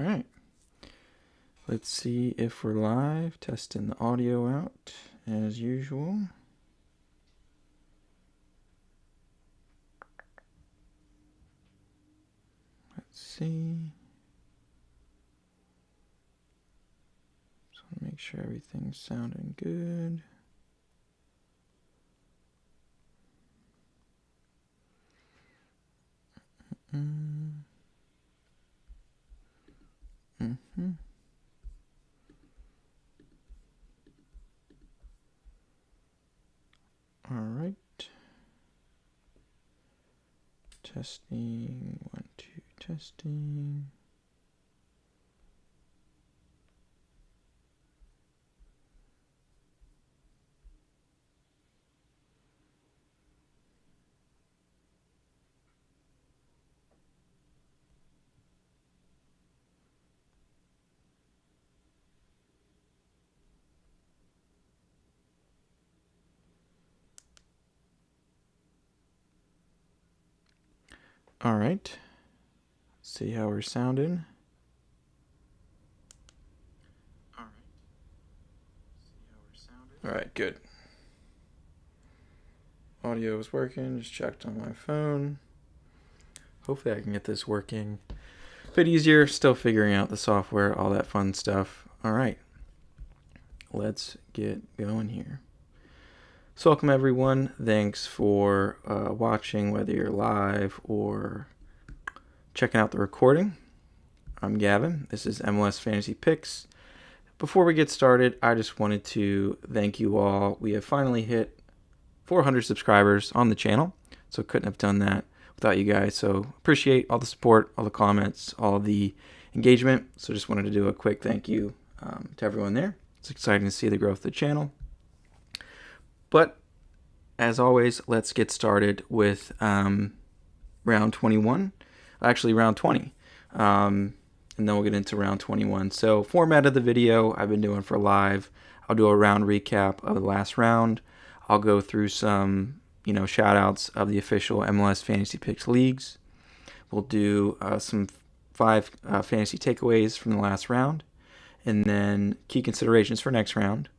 All right. Let's see if we're live. Testing the audio out as usual. Let's see. Just want to make sure everything's sounding good. All right. Testing. 1, 2, testing. All right. See how we're sounding. All right, good. Audio is working. Just checked on my phone. Hopefully I can get this working a bit easier. Still figuring out the software, all that fun stuff. All right. Let's get going here. So welcome everyone. Thanks for watching, whether you're live or checking out the recording. I'm Gavin. This is MLS Fantasy Picks. Before we get started, I just wanted to thank you all. We have finally hit 400 subscribers on the channel, so couldn't have done that without you guys. So appreciate all the support, all the comments, all the engagement. So just wanted to do a quick thank you to everyone there. It's exciting to see the growth of the channel. But as always, let's get started with round 21. Actually, round 20. And then we'll get into round 21. So format of the video I've been doing for live. I'll do a round recap of the last round. I'll go through some, shout outs of the official MLS Fantasy Picks leagues. We'll do some 5 fantasy takeaways from the last round. And then key considerations for next round.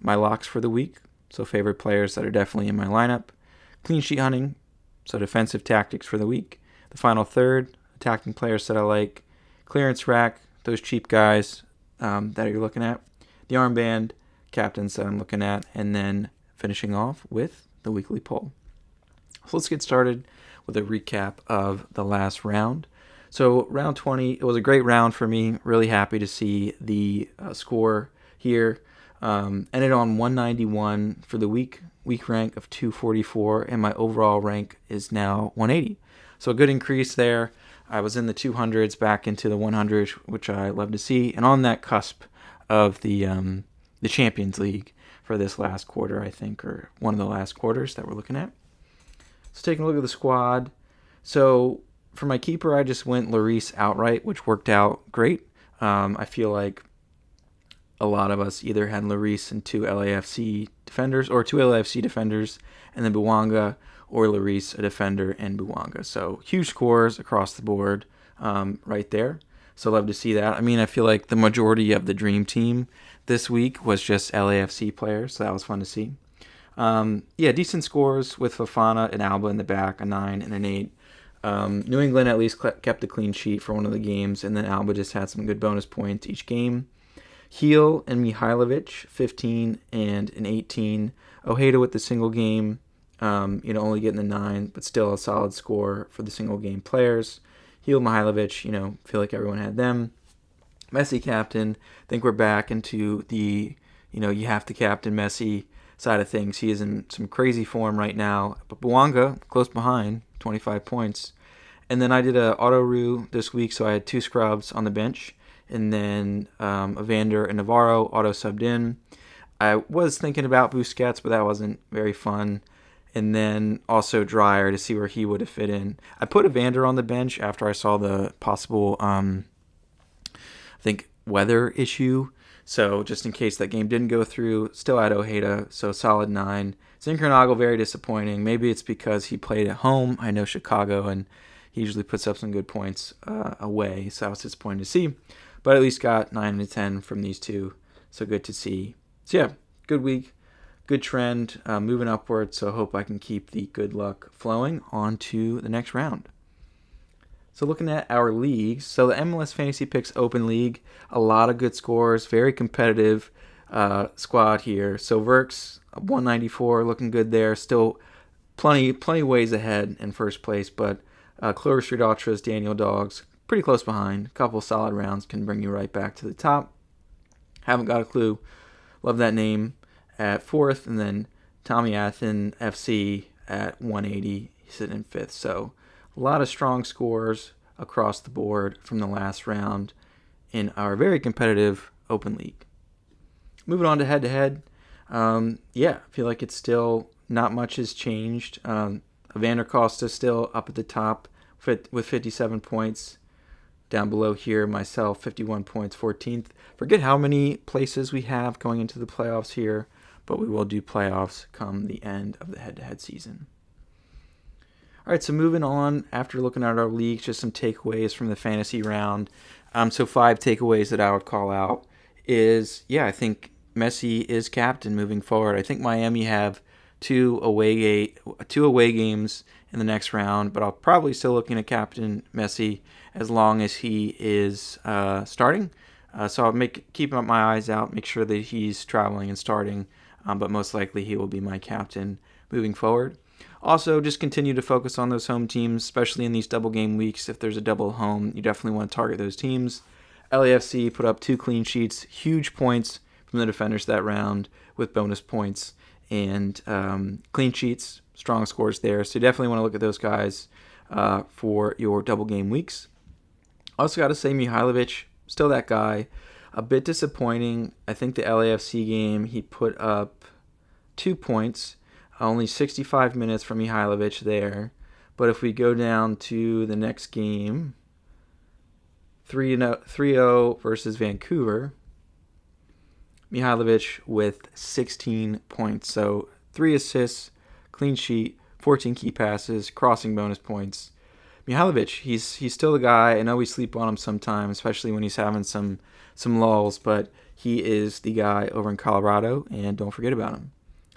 My locks for the week. So favorite players that are definitely in my lineup. Clean sheet hunting. So defensive tactics for the week. The final third. Attacking players that I like. Clearance rack. Those cheap guys that you're looking at. The armband. Captains that I'm looking at. And then finishing off with the weekly poll. So let's get started with a recap of the last round. So round 20, it was a great round for me. Really happy to see the score here. Ended on 191 for the week rank of 244, and my overall rank is now 180. So a good increase there. I was in the 200s, back into the 100s, which I love to see, and on that cusp of the Champions League for this last quarter, I think, or one of the last quarters that we're looking at. So taking a look at the squad. So for my keeper, I just went Lloris outright, which worked out great. I feel like a lot of us either had Lloris and 2 LAFC defenders, or 2 LAFC defenders, and then Bouanga, or Lloris, a defender, and Bouanga. So huge scores across the board right there. So love to see that. I mean, I feel like the majority of the dream team this week was just LAFC players, so that was fun to see. Decent scores with Fofana and Alba in the back, a 9 and an 8. New England at least kept a clean sheet for one of the games, and then Alba just had some good bonus points each game. Heel and Mihailovic, 15 and an 18. Ojeda with the single game, only getting the 9, but still a solid score for the single game players. Heel, Mihailovic, feel like everyone had them. Messi captain, I think we're back into the, you have to captain Messi side of things. He is in some crazy form right now. But Bouanga, close behind, 25 points. And then I did a auto-roo this week, so I had 2 scrubs on the bench. And then Evander and Navarro auto-subbed in. I was thinking about Busquets, but that wasn't very fun. And then also Dreyer to see where he would have fit in. I put Evander on the bench after I saw the possible, weather issue. So just in case that game didn't go through, still had Ojeda, so solid 9. Zinchenko, very disappointing. Maybe it's because he played at home. I know Chicago and, He usually puts up some good points away, so that was disappointing to see. But at least got 9 and 10 from these two, so good to see. So yeah, good week, good trend, moving upward, so I hope I can keep the good luck flowing on to the next round. So looking at our leagues, so the MLS Fantasy Picks Open League, a lot of good scores, very competitive squad here. So Verks, 194, looking good there. Still plenty ways ahead in first place, but Clover Street Ultras, Daniel Dogs, pretty close behind. A couple solid rounds can bring you right back to the top. Haven't got a clue. Love that name at fourth, and then Tommy Athen FC at 180, sitting in fifth. So a lot of strong scores across the board from the last round in our very competitive Open League. Moving on to head-to-head, I feel like it's still not much has changed. Vander Costa still up at the top with 57 points. Down below here, myself, 51 points, 14th. Forget how many places we have going into the playoffs here, but we will do playoffs come the end of the head-to-head season. All right, so moving on, after looking at our leagues, just some takeaways from the fantasy round. So 5 takeaways that I would call out is, I think Messi is captain moving forward. I think Miami have two away games in the next round, but I'll probably still looking at captain Messi as long as he is starting. So I'll keep my eyes out, make sure that he's traveling and starting, but most likely he will be my captain moving forward. Also, just continue to focus on those home teams, especially in these double game weeks. If there's a double home, you definitely want to target those teams. LAFC put up 2 clean sheets, huge points from the defenders that round with bonus points and clean sheets, strong scores there. So you definitely want to look at those guys for your double game weeks. Also got to say Mihailovic, still that guy. A bit disappointing. I think the LAFC game, he put up 2 points. Only 65 minutes from Mihailovic there. But if we go down to the next game, 3-0 versus Vancouver, Mihailovic with 16 points. So 3 assists, clean sheet, 14 key passes, crossing bonus points. Mihailovic, he's still the guy. I know we sleep on him sometimes, especially when he's having some lulls, but he is the guy over in Colorado, and don't forget about him.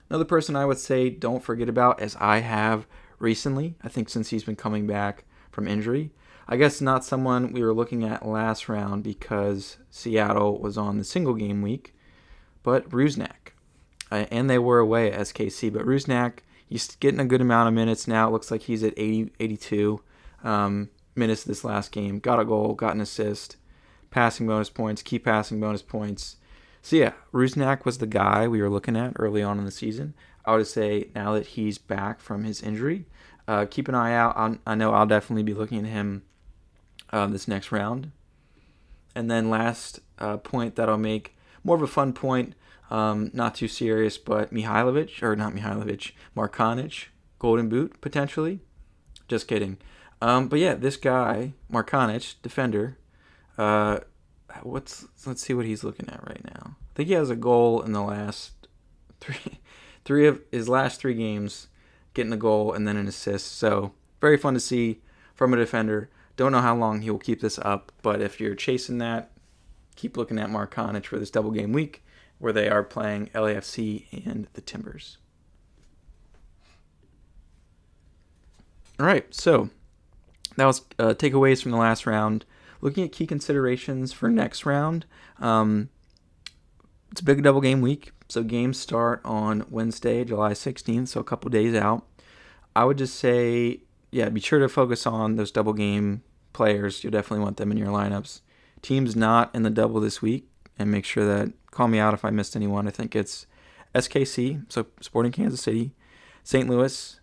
Another person I would say don't forget about, as I have recently, I think since he's been coming back from injury. I guess not someone we were looking at last round because Seattle was on the single game week, but Rusnak. And they were away at SKC, but Rusnak, he's getting a good amount of minutes now. It looks like he's at 82 minutes this last game. Got a goal, got an assist, passing bonus points, key passing bonus points. So Rusnak was the guy we were looking at early on in the season. I would say now that he's back from his injury, keep an eye out. I know I'll definitely be looking at him this next round. And then last point that I'll make, more of a fun point, not too serious, but Markanic, Golden Boot potentially. Just kidding. But this guy, Markanic, defender, let's see what he's looking at right now. I think he has a goal in the last three of his last 3 games, getting a goal and then an assist. So very fun to see from a defender. Don't know how long he will keep this up, but if you're chasing that, keep looking at Markanic for this double game week where they are playing LAFC and the Timbers. All right, so that was takeaways from the last round. Looking at key considerations for next round, it's a big double game week, so games start on Wednesday, July 16th, so a couple days out. I would just say, be sure to focus on those double game players. You'll definitely want them in your lineups. Teams not in the double this week, and make sure that, call me out if I missed anyone. I think it's SKC, so Sporting Kansas City, St. Louis,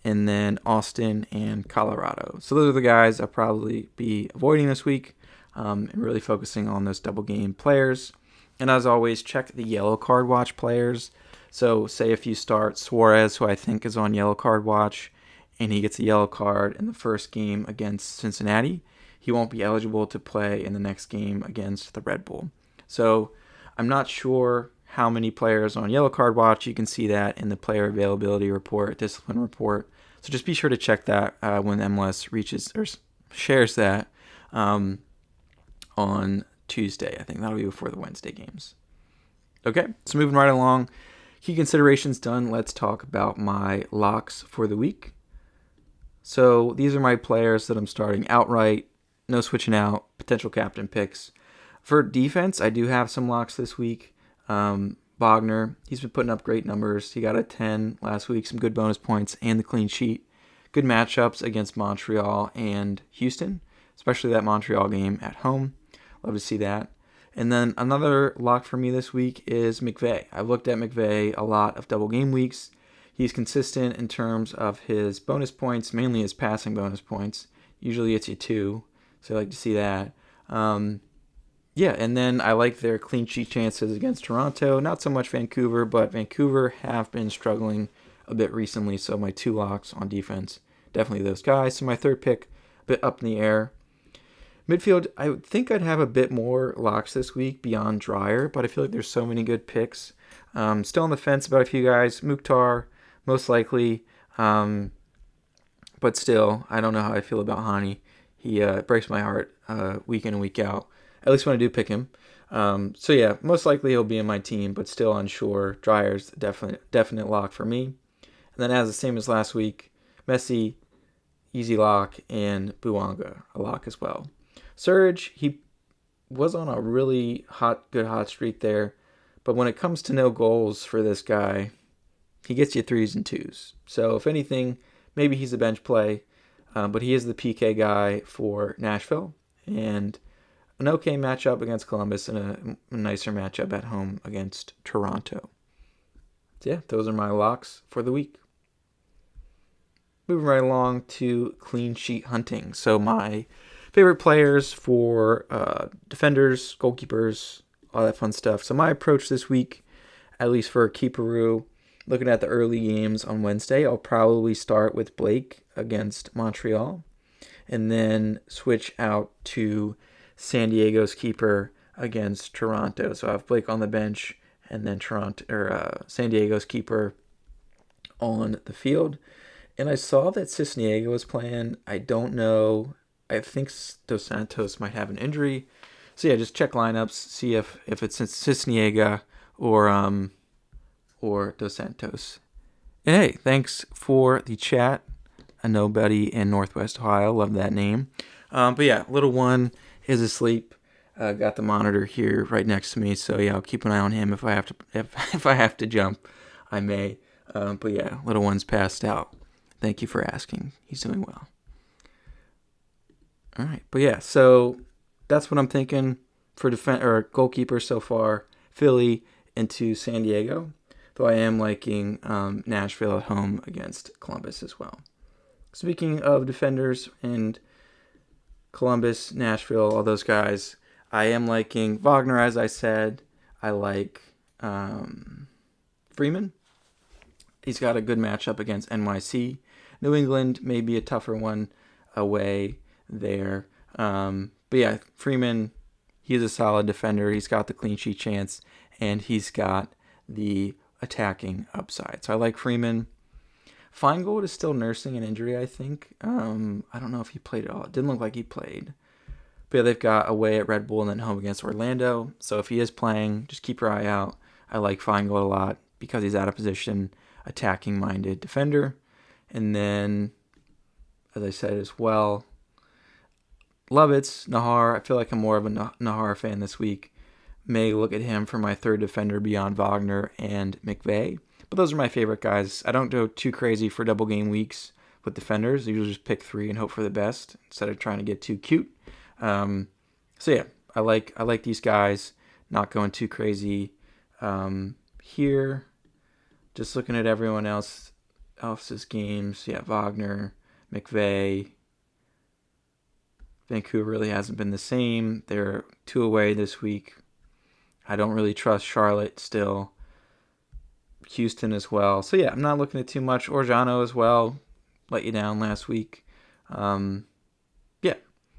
and then Austin and Colorado. So those are the guys I'll probably be avoiding this week and really focusing on those double game players. And as always, check the yellow card watch players. So say if you start Suarez, who I think is on yellow card watch, and he gets a yellow card in the first game against Cincinnati, he won't be eligible to play in the next game against the Red Bull. So I'm not sure how many players on yellow card watch. You can see that in the player availability report, discipline report. So just be sure to check that when MLS reaches or shares that on Tuesday. I think that'll be before the Wednesday games. Okay, so moving right along. Key considerations done. Let's talk about my locks for the week. So these are my players that I'm starting outright. No switching out. Potential captain picks. For defense, I do have some locks this week. Wagner, he's been putting up great numbers. He got a 10 last week, some good bonus points, and the clean sheet. Good matchups against Montreal and Houston, especially that Montreal game at home. Love to see that. And then another lock for me this week is McVay. I've looked at McVay a lot of double game weeks. He's consistent in terms of his bonus points, mainly his passing bonus points. Usually it's you 2, so I like to see that. Yeah, and then I like their clean sheet chances against Toronto. Not so much Vancouver, but Vancouver have been struggling a bit recently, so my 2 locks on defense, definitely those guys. So my third pick, a bit up in the air. Midfield, I would think I'd have a bit more locks this week beyond Dreyer, but I feel like there's so many good picks. Still on the fence about a few guys. Mukhtar, most likely. But still, I don't know how I feel about Hani. He breaks my heart week in and week out, at least when I do pick him. So yeah, most likely he'll be in my team, but still unsure. Dreyer's definite lock for me. And then as the same as last week, Messi, easy lock, and Buanga, a lock as well. Surge, he was on a really good hot streak there, but when it comes to no goals for this guy, he gets you 3s and 2s. So if anything, maybe he's a bench play, but he is the PK guy for Nashville, and an okay matchup against Columbus and a nicer matchup at home against Toronto. So yeah, those are my locks for the week. Moving right along to clean sheet hunting. So my favorite players for defenders, goalkeepers, all that fun stuff. So my approach this week, at least for Keeperoo, looking at the early games on Wednesday, I'll probably start with Blake against Montreal, and then switch out to San Diego's keeper against Toronto. So I have Blake on the bench, and then San Diego's keeper on the field. And I saw that Cisniega was playing. I don't know. I think Dos Santos might have an injury. So yeah, just check lineups, see if it's Cisniega or Dos Santos. And hey, thanks for the chat. A nobody in Northwest Ohio. Love that name. But yeah, little one is asleep. Got the monitor here right next to me. So yeah, I'll keep an eye on him. If I have to jump, I may. But yeah, little one's passed out. Thank you for asking. He's doing well. All right, but yeah, so that's what I'm thinking for goalkeeper so far. Philly into San Diego, though I am liking Nashville at home against Columbus as well. Speaking of defenders and Columbus, Nashville, all those guys, I am liking Wagner, as I said. I like Freeman. He's got a good matchup against NYC. New England may be a tougher one away there. But yeah, Freeman, he's a solid defender. He's got the clean sheet chance, and he's got the attacking upside. So I like Freeman. Feingold is still nursing an injury, I think. I don't know if he played at all. It didn't look like he played. But yeah, they've got away at Red Bull and then home against Orlando. So if he is playing, just keep your eye out. I like Feingold a lot because he's out of position, attacking-minded defender. And then, as I said as well, Lovitz, Nahar. I feel like I'm more of a Nahar fan this week. May look at him for my third defender beyond Wagner and McVay. But those are my favorite guys. I don't go too crazy for double game weeks with defenders. I usually just pick 3 and hope for the best instead of trying to get too cute. So yeah, I like these guys. Not going too crazy here. Just looking at everyone else's games. Yeah, Wagner, McVay. Vancouver really hasn't been the same. They're 2 away this week. I don't really trust Charlotte still. Houston as well. So yeah, I'm not looking at too much. Orjano as well. Let you down last week. Yeah,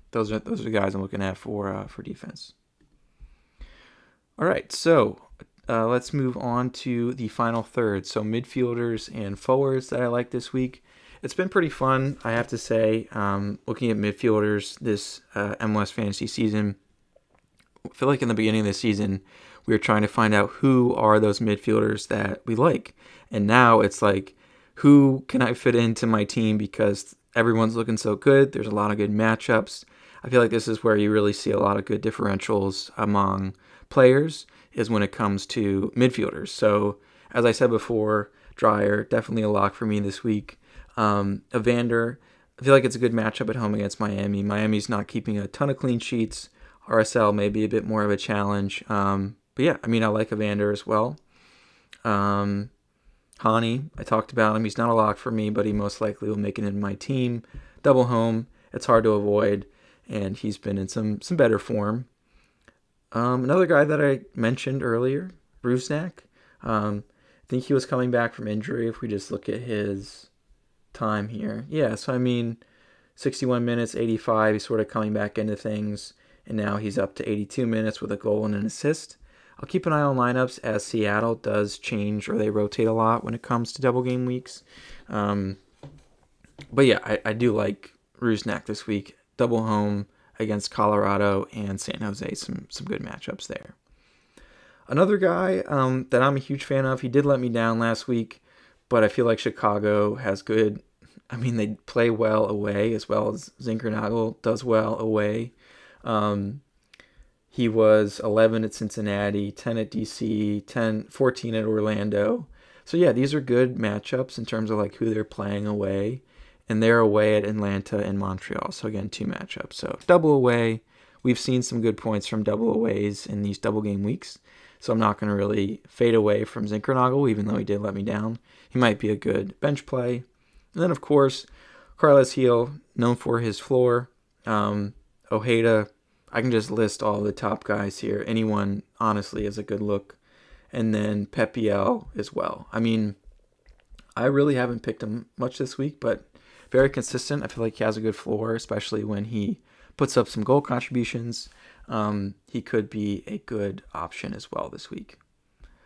those are the guys I'm looking at for defense. All right, so let's move on to the final third. So midfielders and forwards that I like this week. It's been pretty fun, I have to say, looking at midfielders this MLS fantasy season. I feel like in the beginning of the season, we were trying to find out who are those midfielders that we like. And now it's like, who can I fit into my team because everyone's looking so good. There's a lot of good matchups. I feel like this is where you really see a lot of good differentials among players is when it comes to midfielders. So as I said before, Dreyer, definitely a lock for me this week. Evander, I feel like it's a good matchup at home against Miami. Miami's not keeping a ton of clean sheets. RSL may be a bit more of a challenge. But yeah, I mean, I like Evander as well. Hani, I talked about him. He's not a lock for me, but he most likely will make it in my team. Double home, it's hard to avoid, and he's been in some better form. Another guy that I mentioned earlier, Rusnak. I think he was coming back from injury if we just look at his time here. Yeah, so I mean, 61 minutes, 85, he's sort of coming back into things, and now he's up to 82 minutes with a goal and an assist. I'll keep an eye on lineups as Seattle does change or they rotate a lot when it comes to double game weeks. But yeah, I do like Rusnak this week. Double home against Colorado and San Jose. Some good matchups there. Another guy that I'm a huge fan of, he did let me down last week, but I feel like Chicago has good... I mean, they play well away as well as Zinkernagel does well away. He was 11 at Cincinnati, 10 at DC, 14 at Orlando. So yeah, these are good matchups in terms of like who they're playing away. And they're away at Atlanta and Montreal. So again, 2 matchups. So double away. We've seen some good points from double aways in these double game weeks. So I'm not going to really fade away from Zinkernagel, even though he did let me down. He might be a good bench play. And then, of course, Carles Heel, known for his floor. Ojeda, I can just list all the top guys here. Anyone, honestly, is a good look. And then Pepiel as well. I mean, I really haven't picked him much this week, but very consistent. I feel like he has a good floor, especially when he puts up some goal contributions. He could be a good option as well this week.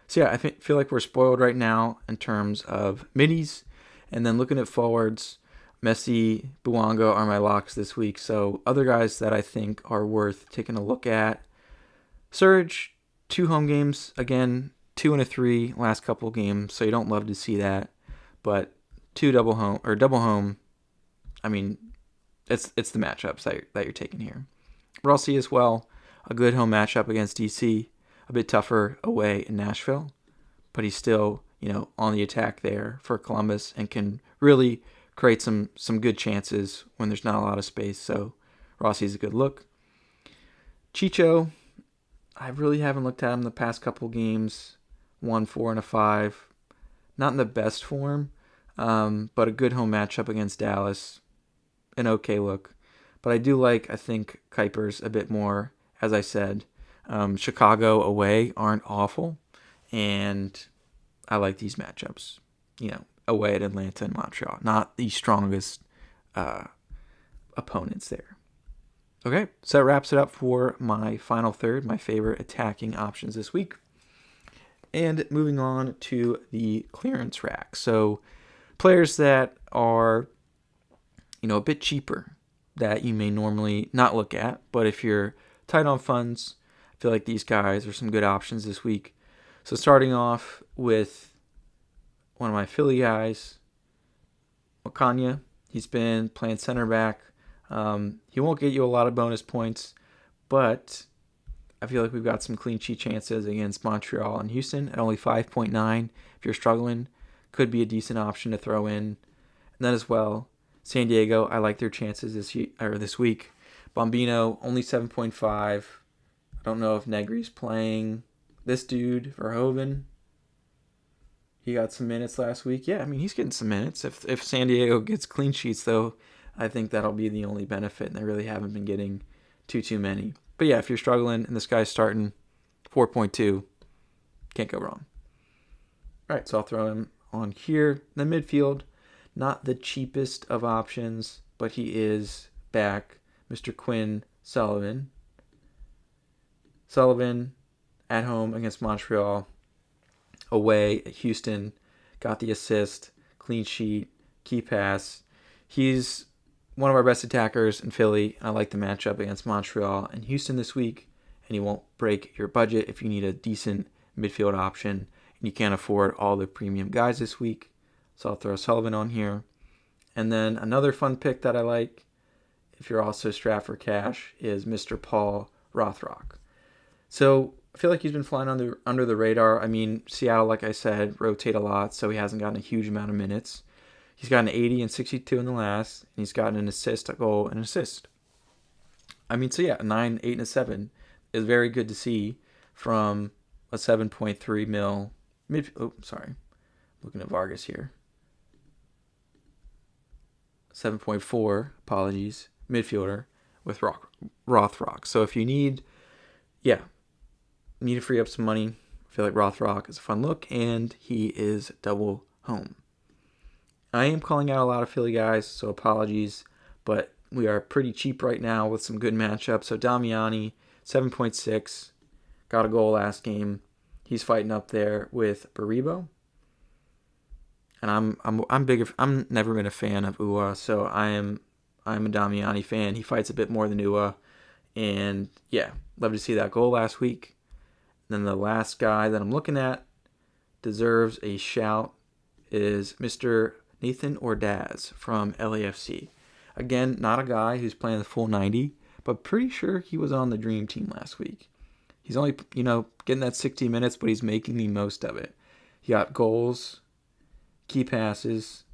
So yeah, I feel like we're spoiled right now in terms of middies. And then looking at forwards, Messi, Buongo are my locks this week. So other guys that I think are worth taking a look at. Surge, 2 home games. Again, 2 and a 3 last couple games. So you don't love to see that. But 2 double home. I mean, it's the matchups that you're taking here. Rossi as well. A good home matchup against DC. A bit tougher away in Nashville. But he's still, on the attack there for Columbus and can really create some good chances when there's not a lot of space. So Rossi's a good look. Chicho, I really haven't looked at him the past couple games. 1, 4, and a 5. Not in the best form, but a good home matchup against Dallas. An okay look. But I think Kuipers a bit more, as I said. Chicago away aren't awful. And I like these matchups. Away at Atlanta and Montreal. Not the strongest opponents there. Okay, so that wraps it up for my final third, my favorite attacking options this week. And moving on to the clearance rack. So players that are, a bit cheaper that you may normally not look at. But if you're tight on funds, I feel like these guys are some good options this week. So starting off with one of my Philly guys, Okanya. He's been playing center back. He won't get you a lot of bonus points, but I feel like we've got some clean sheet chances against Montreal and Houston at only 5.9. If you're struggling, could be a decent option to throw in. And then as well, San Diego, I like their chances this week. Bombino, only 7.5. I don't know if Negri's playing. This dude, Verhoeven, he got some minutes last week. Yeah, I mean, he's getting some minutes. If San Diego gets clean sheets, though, I think that'll be the only benefit, and they really haven't been getting too many. But yeah, if you're struggling and this guy's starting 4.2, can't go wrong. All right, so I'll throw him on here. The midfield, not the cheapest of options, but he is back. Mr. Quinn Sullivan. Sullivan at home against Montreal. Away at Houston, got the assist, clean sheet, key pass. He's one of our best attackers in Philly. I like the matchup against Montreal and Houston this week, and he won't break your budget if you need a decent midfield option and you can't afford all the premium guys this week. So I'll throw Sullivan on here. And then another fun pick that I like, if you're also strapped for cash, is Mr. Paul Rothrock. So I feel like he's been flying under the radar. I mean, Seattle, like I said, rotate a lot, so he hasn't gotten a huge amount of minutes. He's got an 80 and 62 in the last, and he's gotten an assist, a goal, and an assist. I mean, so yeah, a 9, 8, and a 7 is very good to see from a 7.3 mil looking at Vargas here. 7.4, apologies, midfielder with Rothrock. So if you need to free up some money, I feel like Rothrock is a fun look, and he is double home. I am calling out a lot of Philly guys, so apologies, but we are pretty cheap right now with some good matchups. So Damiani, 7.6, got a goal last game. He's fighting up there with Baribo. And I'm never been a fan of Ua, so I'm a Damiani fan. He fights a bit more than Ua, and yeah, love to see that goal last week. And then the last guy that I'm looking at deserves a shout is Mr. Nathan Ordaz from LAFC. Again, not a guy who's playing the full 90, but pretty sure he was on the dream team last week. He's only, getting that 60 minutes, but he's making the most of it. He got goals, key passes,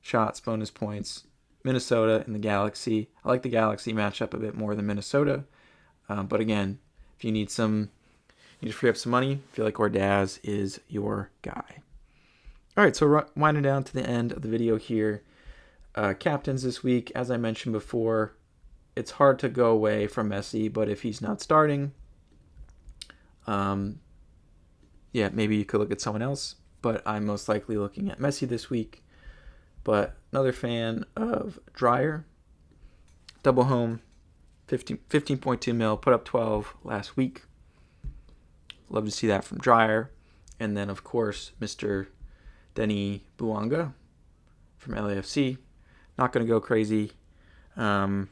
shots, bonus points. Minnesota and the Galaxy. I like the Galaxy matchup a bit more than Minnesota. But again, if you need to free up some money, I feel like Ordaz is your guy. All right, so winding down to the end of the video here. Captains this week, as I mentioned before, it's hard to go away from Messi, but if he's not starting, maybe you could look at someone else. But I'm most likely looking at Messi this week. But another fan of Dreyer, double home, 15.2 mil, put up 12 last week. Love to see that from Dreyer. And then, of course, Mr. Denny Buanga from LAFC. Not going to go crazy. Denny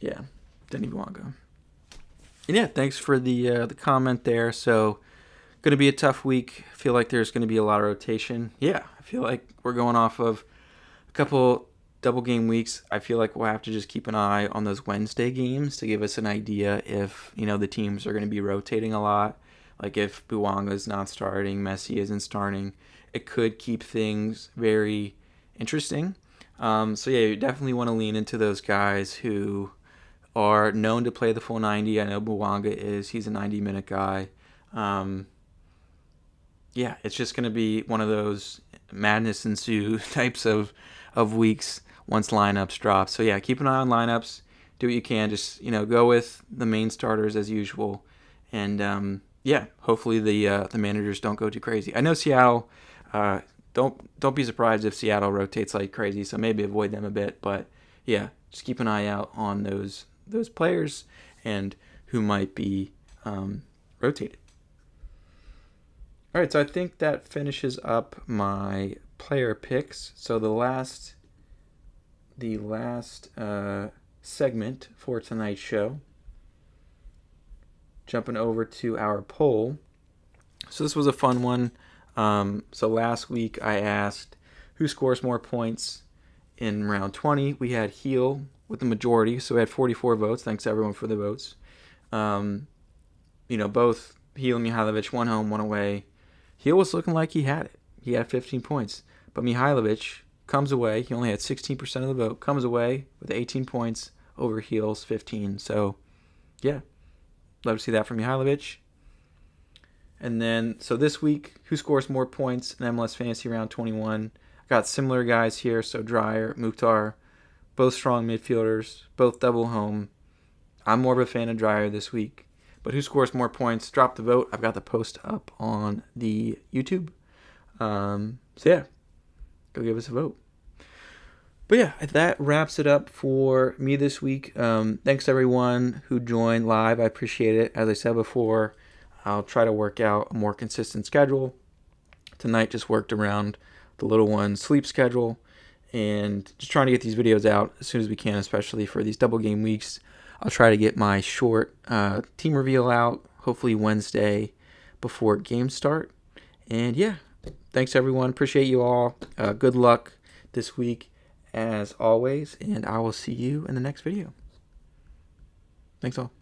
Buanga. And yeah, thanks for the comment there. So, going to be a tough week. I feel like there's going to be a lot of rotation. Yeah, I feel like we're going off of a couple double game weeks. I feel like we'll have to just keep an eye on those Wednesday games to give us an idea if, the teams are going to be rotating a lot. Like if Buanga is not starting, Messi isn't starting, it could keep things very interesting. You definitely want to lean into those guys who are known to play the full 90. I know Buanga is. He's a 90-minute guy. It's just going to be one of those madness ensue types of weeks once lineups drop. So, yeah, keep an eye on lineups. Do what you can. Just, go with the main starters as usual. And, hopefully the managers don't go too crazy. I know Seattle, don't be surprised if Seattle rotates like crazy, so maybe avoid them a bit. But, yeah, just keep an eye out on those players and who might be rotated. All right, so I think that finishes up my player picks. So the last segment for tonight's show, jumping over to our poll. So this was a fun one. So last week I asked who scores more points in round 20. We had Heel with the majority, so we had 44 votes. Thanks everyone for the votes. Both Heel and Mihailovic, one home, one away. Heel was looking like he had it. He had 15 points. But Mihailovic comes away. He only had 16% of the vote. Comes away with 18 points over Heel's 15. So, yeah. Love to see that from Mihailovic. And then, so this week, who scores more points in MLS Fantasy Round 21? I got similar guys here. So, Dreyer, Mukhtar, both strong midfielders, both double home. I'm more of a fan of Dreyer this week. But who scores more points? Drop the vote. I've got the post up on the YouTube. Go give us a vote. But yeah, that wraps it up for me this week. Thanks everyone who joined live. I appreciate it. As I said before, I'll try to work out a more consistent schedule. Tonight just worked around the little one's sleep schedule. and just trying to get these videos out as soon as we can, especially for these double game weeks. I'll try to get my short team reveal out, hopefully Wednesday before games start. And yeah, thanks everyone. Appreciate you all. Good luck this week as always, and I will see you in the next video. Thanks all.